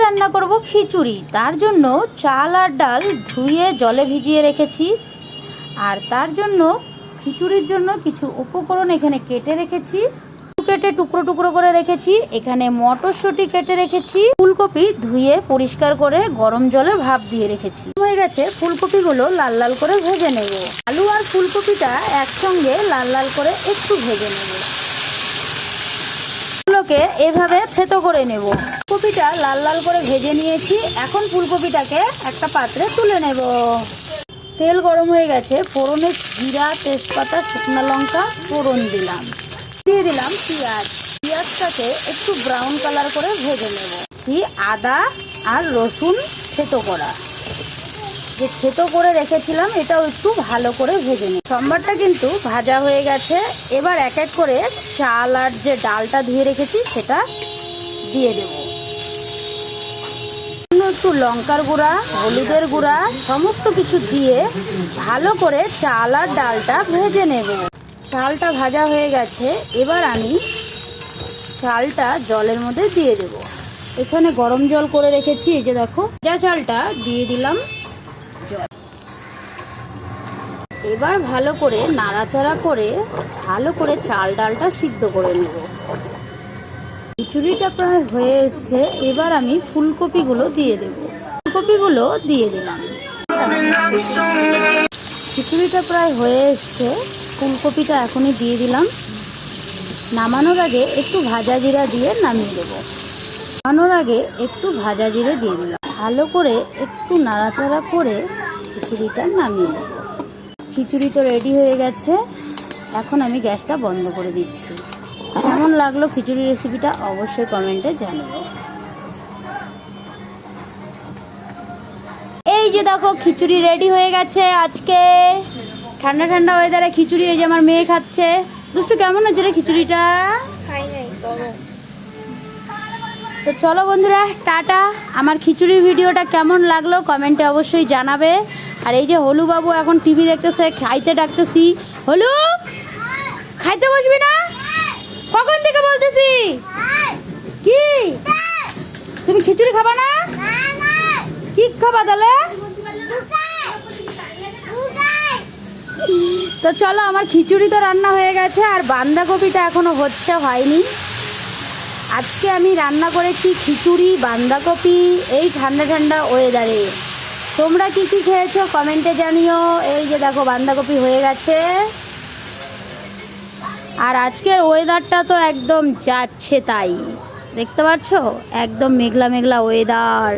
রান্না করব খিচুড়ি। তার জন্য চাল আর ডাল ধুয়ে জলে ভিজিয়ে রেখেছি। আর তার জন্য খিচুড়ির জন্য কিছু উপকরণ এখানে কেটে রেখেছি, কেটে টুকরো টুকরো করে রেখেছি। এখানে মটরশুঁটি কেটে রেখেছি, ফুলকপি ধুয়ে পরিষ্কার করে গরম জলে ভাপ দিয়ে রেখেছি। হয়ে গেছে, ফুলকপিগুলো লাল লাল করে ভেজে নেব। আলু আর ফুলকপিটা একসঙ্গে লাল লাল করে একটু ভেজে নেব। ফুলকপিকে এভাবে থেতো করে নেব। ফুলকপিটা লাল লাল করে ভেজে নিয়েছি। এখন ফুলকপিটাকে একটা পাত্রে তুলে নেব। তেল গরম হয়ে গেছে, ফোড়নে জিরা, তেজপাতা, শুকনো লঙ্কা ফোড়ন দিলাম। দিয়ে দিলাম পেঁয়াজ। পেঁয়াজটাকে একটু ব্রাউন কালার করে ভেজে নেব। আদা আর রসুন থেতো করা, যে থেতো করে রেখেছিলাম, এটাও একটু ভালো করে ভেজে নেব। সম্বারটা কিন্তু ভাজা হয়ে গেছে। এবার এক এক করে চাল আর যে ডালটা ধুয়ে রেখেছি সেটা দিয়ে দেব। একটু লঙ্কার গুঁড়া, হলুদের গুঁড়া সমস্ত কিছু দিয়ে ভালো করে চাল আর ডালটা ভেজে নেব। চালটা ভাজা হয়ে গেছে। এবার আমি চালটা জলের মধ্যে দিয়ে দেব। এখানে গরম জল করে রেখেছি, এই যে দেখো, যা চালটা দিয়ে দিলাম জল। এবার ভালো করে নাড়াচাড়া করে ভালো করে চাল ডালটা সিদ্ধ করে নেব। খিচুড়িটা প্রায় হয়ে এসছে। এবার আমি ফুলকপিগুলো দিয়ে দেব। ফুলকপিগুলো দিয়ে দিলাম। খিচুড়িটা প্রায় হয়ে এসছে। ফুলকপিটা এখনই দিয়ে দিলাম। নামানোর আগে একটু ভাজা জিরা দিয়ে নামিয়ে দেবো। নামানোর আগে একটু ভাজা জিরে দিয়ে দিলাম। ভালো করে একটু নাড়াচাড়া করে খিচুড়িটা নামিয়ে দেবো। খিচুড়ি তো রেডি হয়ে গেছে। এখন আমি গ্যাসটা বন্ধ করে দিচ্ছি। কেমন লাগলো খিচুড়ি রেসিপিটা অবশ্যই কমেন্টে জানাবে। এই যে দেখো, খিচুড়ি রেডি হয়ে গেছে। আজকে ঠান্ডা ঠান্ডা ওয়েদারে খিচুড়ি, এই যে আমার মেয়ে খাচ্ছে। দুষ্টু, কেমন আছে রে খিচুড়িটা? তো চলো বন্ধুরা, টাটা। আমার খিচুড়ির ভিডিওটা কেমন লাগলো কমেন্টে অবশ্যই জানাবে। আর এই যে হলু বাবু এখন টিভি দেখতেছে, খাইতে ডাকতেছি। হলু, খাইতে বসবি না? কখন থেকে বলতেছি? কি তুমি খিচুড়ি খাবা না? কি খাবা তাহলে? তো চলো, আমার খিচুড়ি তো রান্না হয়ে গেছে, আর বাঁধাকপিটা এখনো হয়নি। আজকে আমি রান্না করেছি খিচুড়ি, বাঁধাকপি এই ঠান্ডা ঠান্ডা ওয়েদারে। তোমরা কি কি খেয়েছো কমেন্টে জানিও। এই যে দেখো, বাঁধাকপি হয়ে গেছে। আর আজকের ওয়েদারটা তো একদম যাচ্ছে তাই, দেখতে পাচ্ছ, একদম মেঘলা মেঘলা ওয়েদার।